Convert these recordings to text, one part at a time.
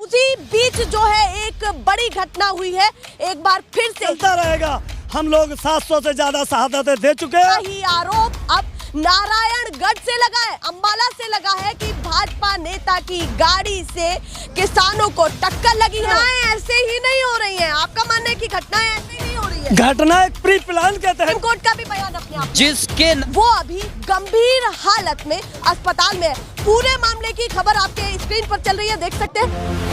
उसी बीच जो है एक बड़ी घटना हुई है। एक बार फिर से चलता रहेगा। हम लोग 700 से ज्यादा शहादतें दे चुके हैं। यही आरोप अब नारायणगढ़ से लगा है, अंबाला से लगा है कि भाजपा नेता की गाड़ी से किसानों को टक्कर लगी है। ऐसे ही नहीं हो रही है, आपका मानना है कि घटनाएं ऐसे ही नहीं हो रही है? घटना एक प्री प्लान के तहत, कोर्ट का भी बयान अपने आप जिसके वो अभी गंभीर हालत में अस्पताल में है। पूरे मामले की खबर आपके स्क्रीन पर चल रही है, देख सकते हैं।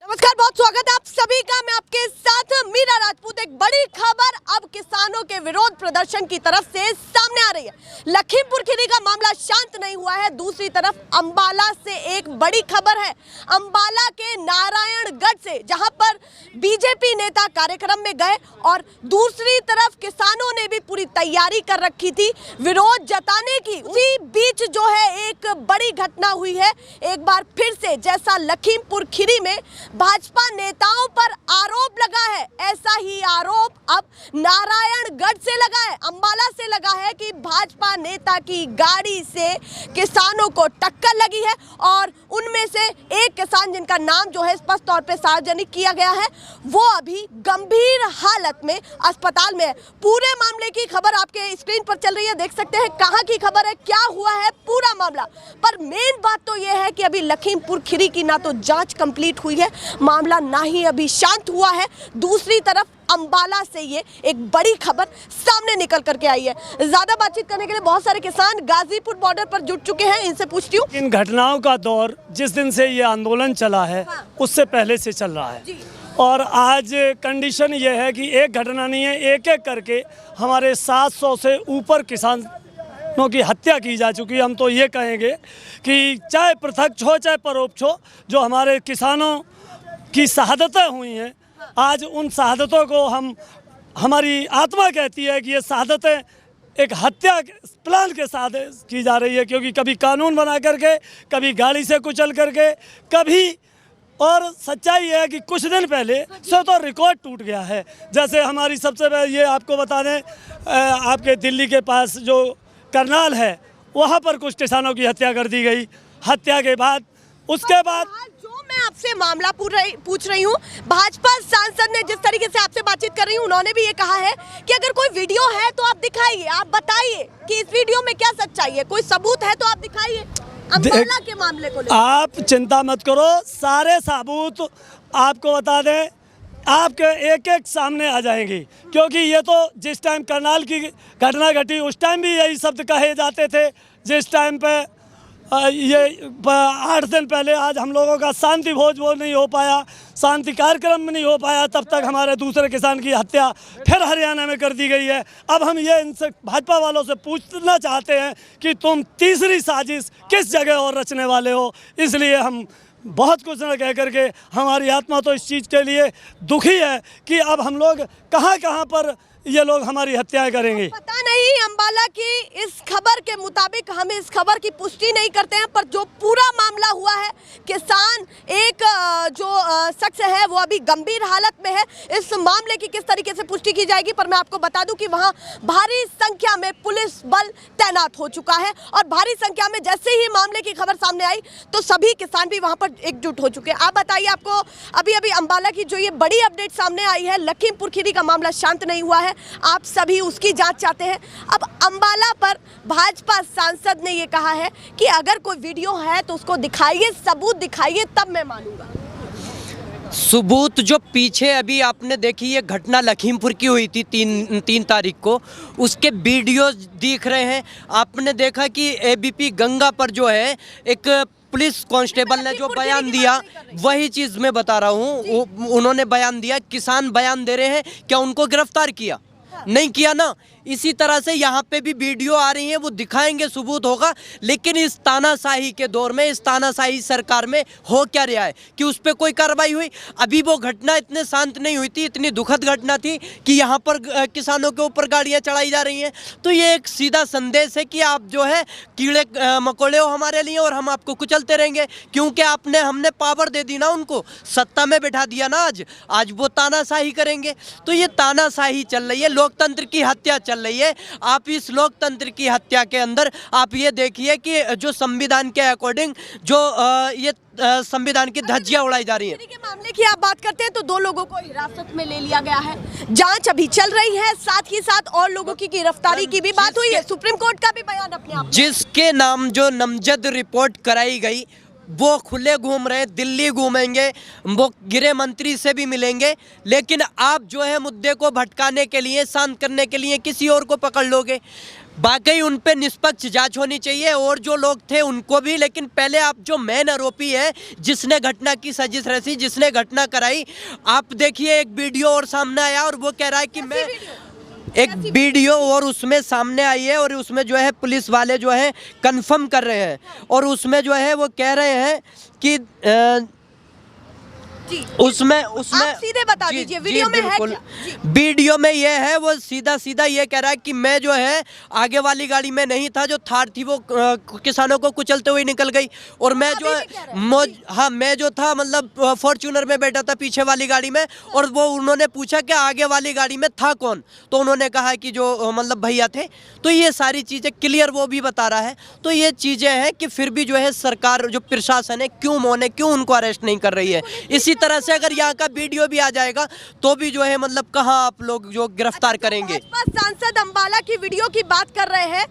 नमस्कार, बहुत स्वागत है आप सभी का। मैं आपके साथ मीरा राजपूत। एक बड़ी खबर अब किसानों के विरोध प्रदर्शन की तरफ से सामने आ रही है। लखीमपुर खीरी का मामला शांत नहीं हुआ है। दूसरी तरफ अंबाला से एक बड़ी खबर है। अंबाला के नारायणगढ़ से, जहां पर बीजेपी नेता कार्यक्रम में गए और दूसरी तरफ किसानों ने भी पूरी तैयारी कर रखी थी विरोध जताने की। उसी बीच जो है एक बड़ी घटना हुई है। एक बार फिर से जैसा लखीमपुर खीरी में भाजपा नेताओं पर आरोप लगा है, ऐसा ही आरोप अब नारायणगढ़ से लगा है, अंबाला से लगा है कि भाजपा नेता की गाड़ी से किसानों को टक्कर लगी है। और उनमें से एक किसान, जिनका नाम जो है स्पष्ट तौर पे सार्वजनिक किया गया है, वो अभी गंभीर हालत में अस्पताल में है। पूरे मामले की खबर आपके स्क्रीन पर चल रही है, देख सकते हैं कहां की खबर है, क्या हुआ है पूरा मामला। पर मेन बात तो यह है कि अभी लखीमपुर खीरी की ना तो जांच कंप्लीट हुई है, मामला ना ही अभी शांत हुआ है। दूसरी तरफ अंबाला से ये एक बड़ी खबर सामने निकल करके आई है। ज्यादा बातचीत करने के लिए बहुत सारे किसान गाजीपुर बॉर्डर पर जुट चुके हैं, इनसे पूछती हूँ। इन घटनाओं का दौर जिस दिन से ये आंदोलन चला है, उससे पहले से चल रहा है। और आज कंडीशन ये है कि एक घटना नहीं है, एक एक करके हमारे 700 से ऊपर किसानों की हत्या की जा चुकी है। हम तो ये कहेंगे कि चाहे प्रत्यक्ष हो चाहे परोक्ष हो, जो हमारे किसानों की शहादतें हुई हैं, आज उन शहादतों को हमारी आत्मा कहती है कि ये शहादतें एक हत्या प्लान के साथ की जा रही है। क्योंकि कभी कानून बना करके, कभी गाड़ी से कुचल करके, कभी, और सच्चाई है कि कुछ दिन पहले से तो रिकॉर्ड टूट गया है। जैसे हमारी सबसे पहले ये आपको बता दें, आपके दिल्ली के पास जो करनाल है, वहाँ पर कुछ किसानों की हत्या कर दी गई। हत्या के बाद उसके बाद मैं आपसे मामला पूछ रही हूँ, भाजपा सांसद ने जिस तरीके से आपसे बातचीत कर रही हूँ, उन्होंने भी ये कहा है कि अगर कोई वीडियो है तो आप दिखाइए, आप बताइए कि इस वीडियो में क्या सच्चाई है, कोई सबूत है तो आप दिखाइए। अंबाला के मामले को लेकर आप चिंता मत करो, सारे सबूत आपको बता दें, आपके एक एक सामने आ जाएंगी। क्योंकि ये तो जिस टाइम करनाल की घटना घटी, उस टाइम भी यही शब्द कहे जाते थे। जिस टाइम पे ये 8 दिन पहले आज हम लोगों का शांति भोज वो नहीं हो पाया, शांति कार्यक्रम में नहीं हो पाया, तब तक हमारे दूसरे किसान की हत्या फिर हरियाणा में कर दी गई है। अब हम ये इनसे भाजपा वालों से पूछना चाहते हैं कि तुम तीसरी साजिश किस जगह और रचने वाले हो। इसलिए हम बहुत कुछ न कह करके, हमारी आत्मा तो इस चीज़ के लिए दुखी है कि अब हम लोग कहाँ कहाँ पर ये लोग हमारी हत्याएं करेंगे। पता नहीं, अंबाला की इस खबर के मुताबिक हम इस खबर की पुष्टि नहीं करते हैं, पर जो पूरा मामला हुआ है, किसान एक जो शख्स है वो अभी गंभीर हालत में है। इस मामले की किस तरीके से पुष्टि की जाएगी, पर मैं आपको बता दूं कि वहां भारी संख्या में पुलिस बल तैनात हो चुका है। और भारी संख्या में जैसे ही मामले की खबर सामने आई तो सभी किसान भी वहां पर एकजुट हो चुके हैं। आप बताइए, आपको अभी अभी अंबाला की जो ये बड़ी अपडेट सामने आई है, लखीमपुर खीरी का मामला शांत नहीं हुआ है, आप सभी उसकी जांच चाहते हैं। अब अंबाला पर भाजपा सांसद ने ये कहा है कि अगर कोई वीडियो है तो उसको दिखाइए, सबूत दिखाइए, तब मैं मानूंगा। सबूत जो पीछे अभी आपने देखी, ये घटना लखीमपुर की हुई थी 3 तारीख को, उसके वीडियोस दिख रहे हैं। आपने देखा कि एबीपी गंगा पर जो है एक पुलिस कांस्टेबल ने जो बयान दिया, वही चीज़ मैं बता रहा हूँ। उन्होंने बयान दिया, किसान बयान दे रहे हैं, क्या उनको गिरफ्तार किया? नहीं किया ना। इसी तरह से यहाँ पे भी वीडियो आ रही है, वो दिखाएंगे, सबूत होगा। लेकिन इस तानाशाही के दौर में, इस तानाशाही सरकार में हो क्या रहा है कि उस पर कोई कार्रवाई हुई? अभी वो घटना इतने शांत नहीं हुई थी, इतनी दुखद घटना थी कि यहाँ पर किसानों के ऊपर गाड़ियाँ चढ़ाई जा रही हैं। तो ये एक सीधा संदेश है कि आप जो है कीड़े मकोड़े हो हमारे लिए और हम आपको कुचलते रहेंगे, क्योंकि हमने पावर दे दी ना, उनको सत्ता में बैठा दिया ना। आज वो तानाशाही करेंगे। तो ये तानाशाही चल रही है, लोकतंत्र की हत्या चल रही है। आप इस लोकतंत्र की हत्या के अंदर आप ये देखिए कि जो संविधान के अकॉर्डिंग जो ये संविधान की धज्जियां उड़ाई जा रही है। के मामले की आप बात करते हैं तो 2 लोगों को हिरासत में ले लिया गया है, जांच अभी चल रही है, साथ ही साथ और लोगों की गिरफ्तारी की भी बात हुई है। सुप्रीम कोर्ट का भी बयान अपने आप, जिसके नाम जो नामजद रिपोर्ट कराई गई वो खुले घूम रहे, दिल्ली घूमेंगे, वो गृह मंत्री से भी मिलेंगे। लेकिन आप जो है मुद्दे को भटकाने के लिए, शांत करने के लिए किसी और को पकड़ लोगे। वाकई उन पे निष्पक्ष जांच होनी चाहिए और जो लोग थे उनको भी। लेकिन पहले आप जो मेन आरोपी है, जिसने घटना की साजिश रची, जिसने घटना कराई, आप देखिए एक वीडियो और सामने आया और वो कह रहा है कि मैं एक वीडियो और उसमें सामने आई है और उसमें जो है पुलिस वाले जो है कंफर्म कर रहे हैं और उसमें जो है वो कह रहे हैं कि उसमें आप सीधे बता दीजिए वीडियो में है क्या? वीडियो में ये है, वो सीधा सीधा ये कह रहा है कि मैं जो है आगे वाली गाड़ी में नहीं था, जो थार थी वो किसानों को कुचलते हुए निकल गई और मैं जो है मैं जो था मतलब फॉर्च्यूनर में बैठा था पीछे वाली गाड़ी में। और वो उन्होंने पूछा कि आगे वाली गाड़ी में था कौन, तो उन्होंने कहा कि जो मतलब भैया थे। तो ये सारी चीज़ें क्लियर वो भी बता रहा है। तो ये चीज़ें हैं कि फिर भी जो है सरकार, जो प्रशासन है, क्यों मौन है, क्यों उनको अरेस्ट नहीं कर रही है। इसी तरह से अगर यहाँ का वीडियो भी आ जाएगा तो भी जो है मतलब कहाँ आप लोग जो गिरफ्तार करेंगे। सांसद अंबाला की वीडियो की बात कर रहे हैं,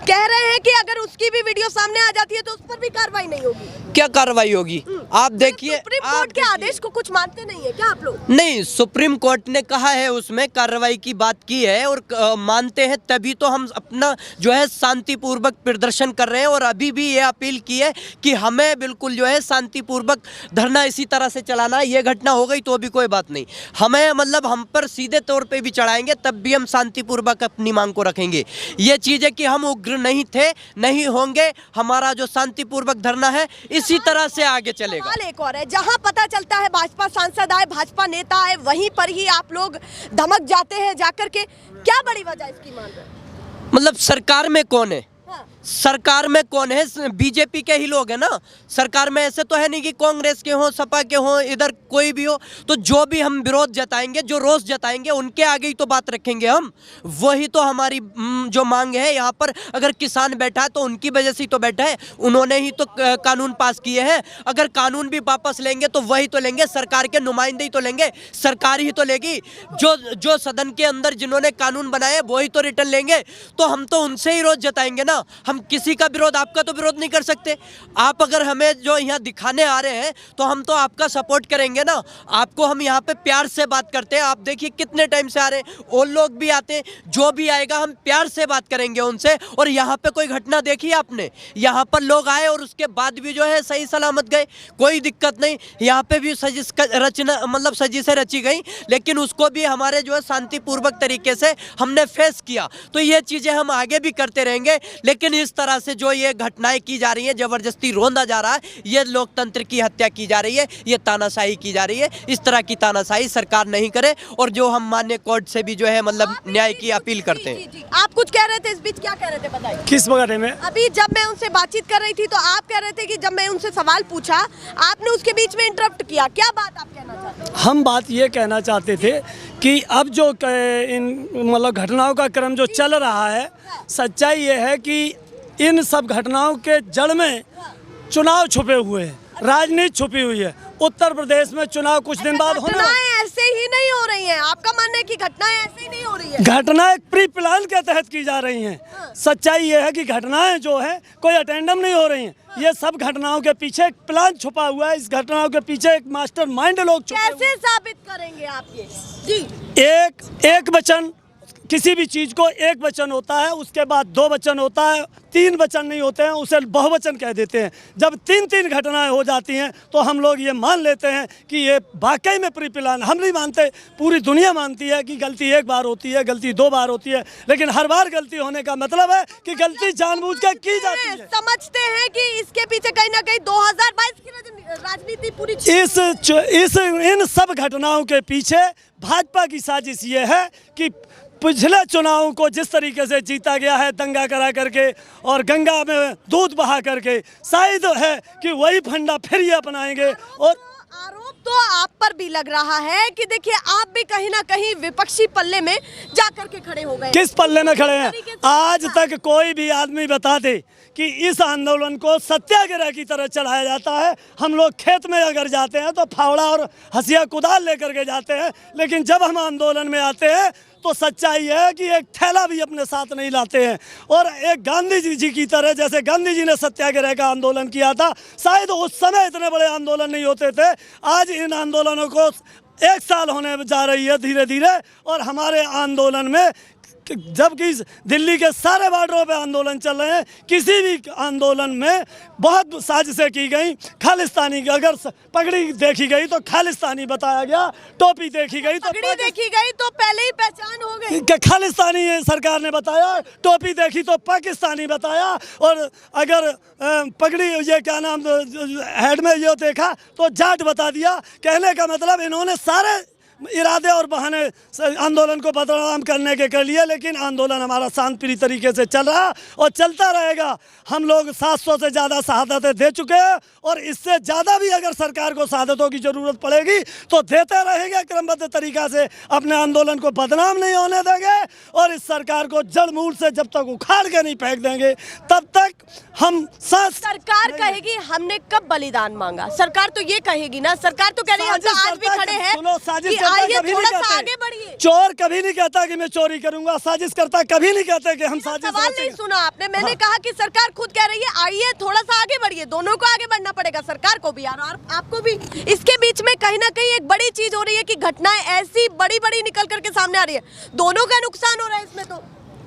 कह रहे हैं कि अगर उसकी भी वीडियो सामने आ जाती है तो उस पर भी कार्रवाई नहीं होगी। क्या कार्रवाई होगी? आप देखिए, सुप्रीम कोर्ट के आदेश को कुछ मानते नहीं है क्या आप लोग? नहीं, सुप्रीम कोर्ट ने कहा है, उसमें कार्रवाई की बात की है और मानते हैं, तभी तो हम अपना जो है शांतिपूर्वक प्रदर्शन कर रहे हैं। और अभी भी ये अपील की है कि हमें बिल्कुल जो है शांतिपूर्वक धरना इसी तरह से चलाना है। ये घटना हो गई तो भी कोई बात नहीं, हमें मतलब हम पर सीधे तौर पे भी चढ़ाएंगे तब भी हम शांतिपूर्वक अपनी मांग को रखेंगे। ये चीज़ है कि हम उग्र नहीं थे, नहीं होंगे, हमारा जो शांतिपूर्वक धरना है इसी तरह से आगे चलेगा। एक और है, जहां पता चलता है भाजपा सांसद आए, भाजपा नेता आए, वहीं पर ही आप लोग धमक जाते हैं जाकर के। क्या बड़ी वजह इसकी मान रहे हैं? मतलब सरकार में कौन है? सरकार में कौन है? बीजेपी के ही लोग हैं ना सरकार में। ऐसे तो है नहीं कि कांग्रेस के हों, सपा के हों, इधर कोई भी हो। तो जो भी हम विरोध जताएंगे, जो रोष जताएंगे, उनके आगे ही तो बात रखेंगे हम। वही तो हमारी जो मांग है। यहाँ पर अगर किसान बैठा है तो उनकी वजह से ही तो बैठा है, उन्होंने ही तो कानून पास किए हैं। अगर कानून भी वापस लेंगे तो वही तो लेंगे, सरकार के नुमाइंदे ही तो लेंगे, सरकार ही तो लेगी। जो सदन के अंदर जिन्होंने कानून बनाए वही तो रिटर्न लेंगे। तो हम तो उनसे ही रोष जताएंगे ना। हम किसी का विरोध, आपका तो विरोध नहीं कर सकते। आप अगर हमें जो यहाँ दिखाने आ रहे हैं तो हम तो आपका सपोर्ट करेंगे ना। आपको हम यहाँ पे प्यार से बात करते हैं। आप देखिए कितने टाइम से आ रहे हैं, और लोग भी आते हैं, जो भी आएगा हम प्यार से बात करेंगे उनसे। और यहाँ पे कोई घटना देखी आपने? यहाँ पर लोग आए और उसके बाद भी जो है सही सलामत गए, कोई दिक्कत नहीं। यहाँ पे भी सजिश से रची गई, लेकिन उसको भी हमारे जो है शांतिपूर्वक तरीके से हमने फेस किया। तो ये चीज़ें हम आगे भी करते रहेंगे। लेकिन इस तरह से जो ये घटनाएं की जा रही हैं, जबरदस्ती रोंदा जा रहा है, ये लोकतंत्र की हत्या की जा रही है, ये तानाशाही की जा रही है। इस तरह की तानाशाही सरकार नहीं करे। और जो हम माननीय कोर्ट से भी जो है मतलब न्याय की अपील करते हैं। आप कुछ कह रहे थे, इस बीच क्या कह रहे थे बताइए? किस बारे में? अभी जब मैं उनसे बातचीत कर रही थी तो आप कह रहे थे कि जब मैं उनसे सवाल पूछा आपने उसके बीच में इंटरप्ट किया। क्या बात आप कहना चाहते हैं? हम बात ये कहना चाहते थे कि अब जो इन मतलब घटनाओं का क्रम जो चल रहा है, सच्चाई ये है कि इन सब घटनाओं के जड़ में चुनाव छुपे हुए हैं, राजनीति छुपी हुई है। उत्तर प्रदेश में चुनाव कुछ दिन बाद होने घटनाएं ऐसे ही नहीं हो रही हैं। आपका मानना है कि घटनाएं ऐसे ही नहीं हो रही है? घटनाएं प्री प्लान के तहत की जा रही हैं। सच्चाई ये है कि घटनाएं जो है कोई अटेंडम नहीं हो रही हैं। ये सब घटनाओं के पीछे एक प्लान छुपा हुआ है। इस घटनाओं के पीछे एक मास्टरमाइंड लोग छुपे हुए हैं। कैसे साबित करेंगे आप ये? जी, एक वचन किसी भी चीज़ को एक वचन होता है, उसके बाद दो वचन होता है, तीन वचन नहीं होते हैं, उसे बहुवचन कह देते हैं। जब तीन तीन घटनाएं हो जाती हैं तो हम लोग ये मान लेते हैं कि ये वाकई में प्री प्लान। हम नहीं मानते, पूरी दुनिया मानती है कि गलती एक बार होती है, गलती दो बार होती है, लेकिन हर बार गलती होने का मतलब है कि गलती जानबूझ कर की जाती है। समझते हैं कि इसके पीछे कहीं ना कहीं 2022 की राजनीति पूरी इन सब घटनाओं के पीछे भाजपा की साजिश ये है कि पिछले चुनाव को जिस तरीके से जीता गया है दंगा करा करके और गंगा में दूध बहा करके, शायद है कि वही फंडा फिर ये अपनाएंगे। और आरोप तो आप पर भी लग रहा है कि देखिए आप भी कहीं ना कहीं विपक्षी पल्ले में जाकर के खड़े हो गए। किस पल्ले में खड़े हैं? आज तक कोई भी आदमी बता दे कि इस आंदोलन को सत्याग्रह की तरह चलाया जाता है। हम लोग खेत में अगर जाते हैं तो फावड़ा और हंसिया कुदाल लेकर के जाते हैं, लेकिन जब हम आंदोलन में आते हैं तो सच्चाई है कि एक थैला भी अपने साथ नहीं लाते हैं। और एक गांधी जी की तरह, जैसे गांधी जी ने सत्याग्रह का आंदोलन किया था, शायद उस समय इतने बड़े आंदोलन नहीं होते थे। आज इन आंदोलनों को 1 साल होने जा रही है धीरे धीरे, और हमारे आंदोलन में जबकि दिल्ली के सारे बॉर्डरों पे आंदोलन चल रहे हैं, किसी भी आंदोलन में बहुत साजिशें की गई। खालिस्तानी अगर पगड़ी देखी गई तो खालिस्तानी बताया गया, टोपी देखी गई तो पगड़ी देखी गई तो पहले ही पहचान हो गई। खालिस्तानी सरकार ने बताया, टोपी देखी तो पाकिस्तानी बताया, और अगर पगड़ी ये क्या नाम हेड में ये देखा तो जाट बता दिया। कहने का मतलब इन्होंने सारे इरादे और बहाने आंदोलन को बदनाम करने के कर लिए, लेकिन आंदोलन हमारा शांतिप्रिय तरीके से चल रहा और चलता रहेगा। हम लोग 700 से ज़्यादा शहादतें दे चुके हैं, और इससे ज़्यादा भी अगर सरकार को शहादतों की ज़रूरत पड़ेगी तो देते रहेंगे क्रमबद्ध तरीक़ा से। अपने आंदोलन को बदनाम नहीं होने देंगे, और इस सरकार को जड़ मूल से जब तक उखाड़ के नहीं फेंक देंगे तब तक हम सरकार कहेगी हमने कब बलिदान मांगा। सरकार तो ये कहेगी ना, सरकार तो कह रही है हम तो आज भी खड़े हैं। आइए थोड़ा सा आगे बढ़िए। चोर कभी नहीं कहता कि मैं चोरी करूंगा, साजिश करता कभी नहीं कहते कि हम साजिश। सवाल नहीं सुना आपने, मैंने कहा कि सरकार खुद कह रही है आइए थोड़ा सा आगे बढ़िए। दोनों को आगे बढ़ना पड़ेगा, सरकार को भी और आपको भी। इसके बीच में कहीं ना कहीं एक बड़ी चीज हो रही है कि घटनाएं ऐसी बड़ी बड़ी निकल करके सामने आ रही है, दोनों का नुकसान हो रहा है इसमें। तो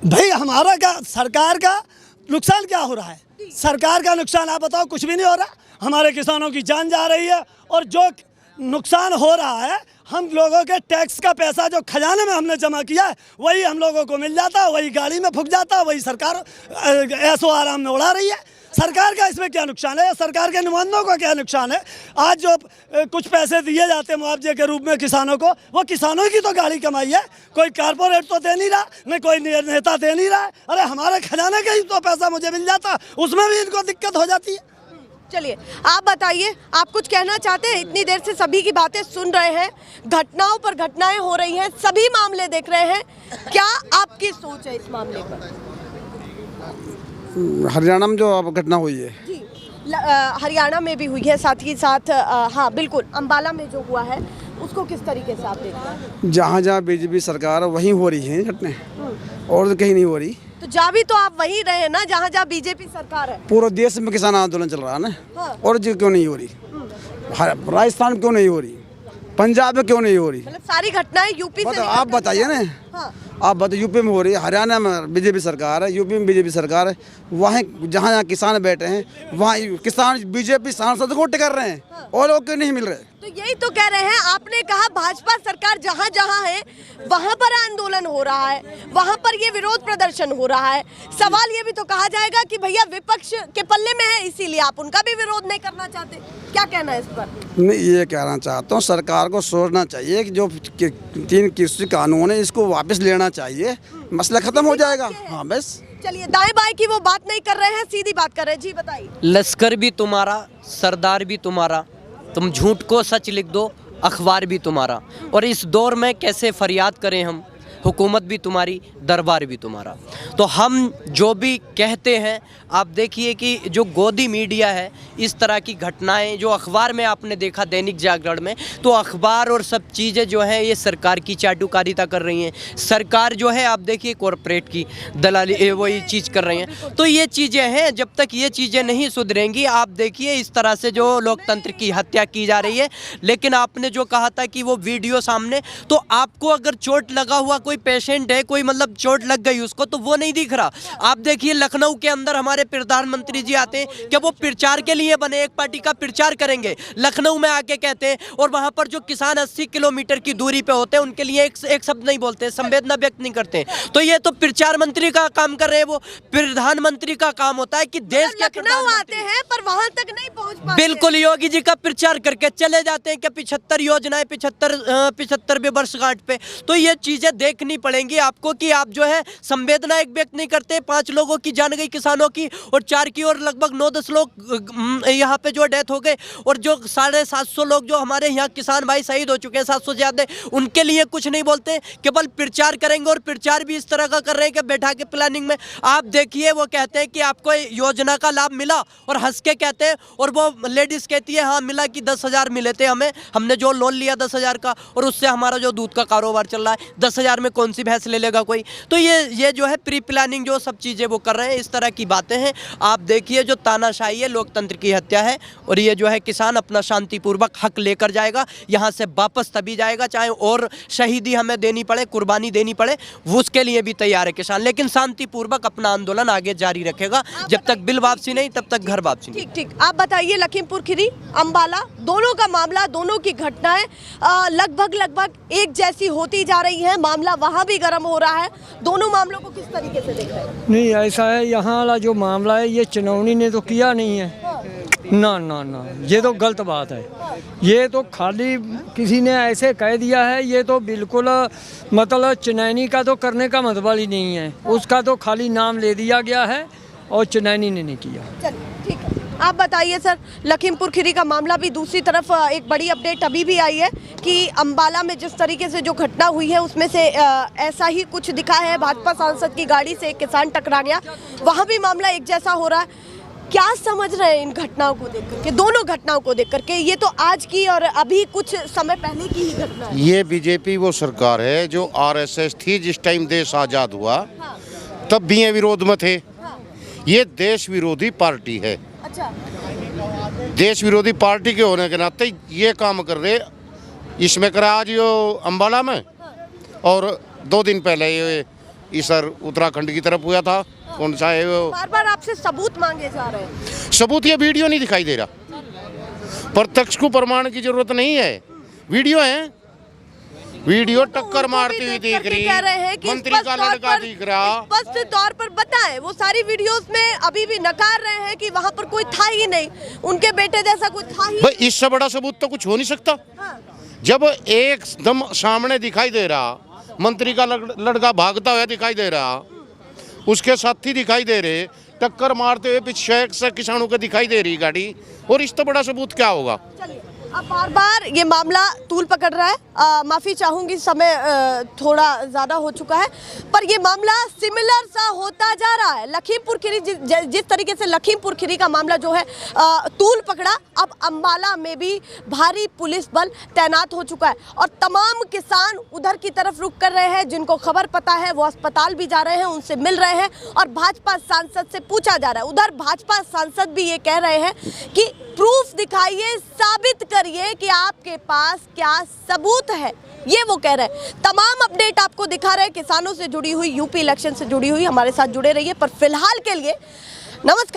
भाई हमारा का सरकार का नुकसान क्या हो रहा है? सरकार का नुकसान आप बताओ, कुछ भी नहीं हो रहा। हमारे किसानों की जान जा रही है, और जो नुकसान हो रहा है हम लोगों के टैक्स का पैसा जो खजाने में हमने जमा किया है वही हम लोगों को मिल जाता, वही गाड़ी में फूंक जाता, वही सरकार ऐसो आराम में उड़ा रही है। सरकार का इसमें क्या नुकसान है? सरकार के नुमाइंदों का क्या नुकसान है? आज जो कुछ पैसे दिए जाते हैं मुआवजे के रूप में किसानों को, वो किसानों की तो गाड़ी कमाई है, कोई कारपोरेट तो दे नहीं रहा, न कोई नेता दे नहीं रहा है। अरे हमारे खजाने का ही तो पैसा मुझे मिल जाता, उसमें भी इनको दिक्कत हो जाती है। चलिए आप बताइए, आप कुछ कहना चाहते हैं? इतनी देर से सभी की बातें सुन रहे हैं, घटनाओं पर घटनाएं हो रही हैं, सभी मामले देख रहे हैं, क्या आपकी सोच है इस मामले पर? हरियाणा में जो अब घटना हुई है जी, हरियाणा में भी हुई है, साथ ही साथ हाँ बिल्कुल अंबाला में जो हुआ है उसको किस तरीके से आप देखते हैं? जहाँ जहाँ बीजेपी सरकार वहीं हो रही है घटनाएं, और तो कहीं नहीं हो रही। तो जा भी तो आप वहीं रहे ना जहाँ जहाँ बीजेपी सरकार है। पूरे देश में किसान आंदोलन चल रहा है ना, हाँ। और जो क्यों नहीं हो रही? राजस्थान में क्यों नहीं हो रही? पंजाब में क्यों नहीं हो रही? मतलब सारी घटनाएं यूपी से आप बताइए ना। हाँ। आप बताइए, यूपी में हो रही है, हरियाणा में बीजेपी सरकार है, यूपी में बीजेपी सरकार है, वहाँ जहाँ जहाँ किसान बैठे हैं वहाँ किसान बीजेपी सांसद को टिक कर रहे हैं, और लोग क्यों नहीं मिल रहे? तो यही तो कह रहे हैं, आपने कहा भाजपा सरकार जहाँ जहाँ है वहाँ पर आंदोलन हो रहा है, वहाँ पर ये विरोध प्रदर्शन हो रहा है। सवाल ये भी तो कहा जाएगा कि भैया विपक्ष के पल्ले में है इसीलिए आप उनका भी विरोध नहीं करना चाहते। क्या कहना है इस पर? नहीं, ये कहना चाहता हूँ सरकार को सोचना चाहिए कि जो 3 कृषि कानून है इसको वापस लेना चाहिए, मसला खत्म हो जाएगा। हाँ बस। चलिए दाएं बाएं की वो बात नहीं कर रहे हैं, सीधी बात कर रहे हैं। जी बताइए। लश्कर भी तुम्हारा, सरदार भी तुम्हारा, तुम झूठ को सच लिख दो, अखबार भी तुम्हारा। और इस दौर में कैसे फरियाद करें हम, हुकूमत भी तुम्हारी, दरबार भी तुम्हारा। तो हम जो भी कहते हैं, आप देखिए कि जो गोदी मीडिया है, इस तरह की घटनाएं जो अखबार में आपने देखा दैनिक जागरण में, तो अखबार और सब चीज़ें जो है ये सरकार की चाटुकारिता कर रही हैं। सरकार जो है आप देखिए कॉरपोरेट की दलाली वही चीज़ कर रही हैं। तो ये चीज़ें हैं, जब तक ये चीज़ें नहीं सुधरेंगी, आप देखिए इस तरह से जो लोकतंत्र की हत्या की जा रही है। लेकिन आपने जो कहा था कि वो वीडियो सामने, तो आपको अगर चोट लगा हुआ कोई कोई पेशेंट है, कोई मतलब चोट लग गई उसको, तो वो नहीं दिख रहा। आप देखिए लखनऊ के अंदर हमारे प्रधानमंत्री जी आते हैं कि वो प्रचार के लिए बने, एक पार्टी का प्रचार करेंगे, लखनऊ में आके कहते हैं, और वहां पर जो किसान 80 किलोमीटर की दूरी पे होते हैं उनके लिए एक शब्द नहीं बोलते, संवेदना व्यक्त नहीं करते। तो ये तो प्रचार मंत्री का काम कर रहे हैं, वो प्रधानमंत्री का काम होता है कि देश के लखनऊ आते हैं पर वहां तक नहीं पहुंच पाते। बिल्कुल, योगी जी का प्रचार करके चले जाते हैं कि 75 योजनाएं, 75वें वर्षगांठ पे। तो ये चीजें देखनी पड़ेंगी आपको कि आप जो है संवेदना एक व्यक्त नहीं करते। 5 लोगों की जान गई किसानों की, और 4 की ओर लगभग 9-10 लोग यहाँ पे जो डेथ हो गए, और जो 750 लोग जो हमारे यहाँ किसान भाई शहीद हो चुके हैं, 700 से ज्यादा, उनके लिए कुछ नहीं बोलते, केवल प्रचार करेंगे। और प्रचार भी इस तरह का कर रहे हैं कि बैठा के प्लानिंग में आप देखिए, वो कहते हैं कि आपको योजना का लाभ मिला, और हंस के कहते हैं, और वो लेडीज कहती है हाँ मिला कि 10,000 मिले थे हमें, हमने जो लोन लिया 10,000 का, और उससे हमारा जो दूध का कारोबार चल रहा है, 10,000 में कौन सी भैंस ले लेगा कोई। तो ये जो है प्री प्लानिंग जो सब चीज़ें वो कर रहे हैं, इस तरह की बातें हैं। आप देखिए जो तानाशाही है, लोकतंत्र की हत्या है, और ये जो है किसान अपना शांतिपूर्वक हक लेकर जाएगा, यहाँ से वापस तभी जाएगा, चाहे और शहीदी हमें देनी पड़े, कुर्बानी देनी पड़े, वो उसके लिए भी तैयार है किसान, लेकिन शांतिपूर्वक अपना आंदोलन आगे जारी रखेगा। जब तक बिल वापसी नहीं तब तक घर वापसी नहीं। ठीक, आप बताइए, लखीमपुर खीरी, अंबाला, दोनों का मामला, दोनों की घटनाएं लगभग एक जैसी होती जा रही है। मामला वहां भी गर्म हो रहा है। दोनों मामलों को किस तरीके से देख रहे हैं? नहीं, ऐसा है, यहाँ वाला जो मामला है ये चुनावनी ने तो किया नहीं है। ना ना ना, ये तो गलत बात है। ये तो खाली किसी ने ऐसे कह दिया है, ये तो बिल्कुल मतलब चुनैनी का तो करने का मतलब ही नहीं है, उसका तो खाली नाम ले दिया गया है और चुनैनी ने नहीं किया। चलिए ठीक है, आप बताइए सर, लखीमपुर खीरी का मामला भी दूसरी तरफ एक बड़ी अपडेट अभी भी आई है कि अंबाला में जिस तरीके से जो घटना हुई है उसमें से ऐसा ही कुछ दिखा है। भाजपा सांसद की गाड़ी से एक किसान टकरा गया, वहाँ भी मामला एक जैसा हो रहा है। क्या समझ रहे हैं इन घटनाओं को देख करके, दोनों घटनाओं को देख करके? ये तो आज की और अभी कुछ समय पहले की ही घटना है। ये बीजेपी वो सरकार है जो आरएसएस थी जिस टाइम देश आज़ाद हुआ, हाँ। तब भी ये विरोध में थे। हाँ। ये देश विरोधी पार्टी है। अच्छा, देश विरोधी पार्टी के होने के नाते ये काम कर रहे, इसमें करा आज यो अंबाला में, और 2 दिन पहले ये इधर उत्तराखंड की तरफ हुआ था। कौन सा है वो? बार आपसे सबूत मांगे जा रहे हैं। सबूत, ये वीडियो नहीं दिखाई दे रहा, प्रत्यक्ष को प्रमाण की जरूरत नहीं है, वीडियो है, वीडियो टक्कर मारती हुई दिख रही, मंत्री का लड़का दिख रहा। स्पष्ट तौर पर बताएं, वो सारी वीडियोस में अभी भी नकार रहे हैं कि वहाँ पर कोई था ही नहीं, उनके बेटे जैसा कोई था ही। भाई इससे बड़ा सबूत तो कुछ हो नहीं सकता। हाँ। जब एकदम सामने दिखाई दे रहा, मंत्री का लड़का भागता हुआ दिखाई दे रहा, उसके साथी दिखाई दे रहे, टक्कर मारते हुए पीछे से किसानों को दिखाई दे रही गाड़ी, और इससे बड़ा सबूत क्या होगा? चलिए, अब बार ये मामला तूल पकड़ रहा है। माफ़ी चाहूँगी, समय थोड़ा ज़्यादा हो चुका है, पर ये मामला सिमिलर सा होता जा रहा है। लखीमपुर खीरी, जिस तरीके से लखीमपुर खीरी का मामला जो है तूल पकड़ा, अब अंबाला में भी भारी पुलिस बल तैनात हो चुका है, और तमाम किसान उधर की तरफ रुख कर रहे हैं। जिनको खबर पता है वो अस्पताल भी जा रहे हैं, उनसे मिल रहे हैं, और भाजपा सांसद से पूछा जा रहा है। उधर भाजपा सांसद भी ये कह रहे हैं कि प्रूफ दिखाइए, साबित करिए कि आपके पास क्या सबूत है, ये वो कह रहे हैं। तमाम अपडेट आपको दिखा रहे हैं, किसानों से जुड़ी हुई, यूपी इलेक्शन से जुड़ी हुई। हमारे साथ जुड़े रहिए, पर फिलहाल के लिए नमस्कार।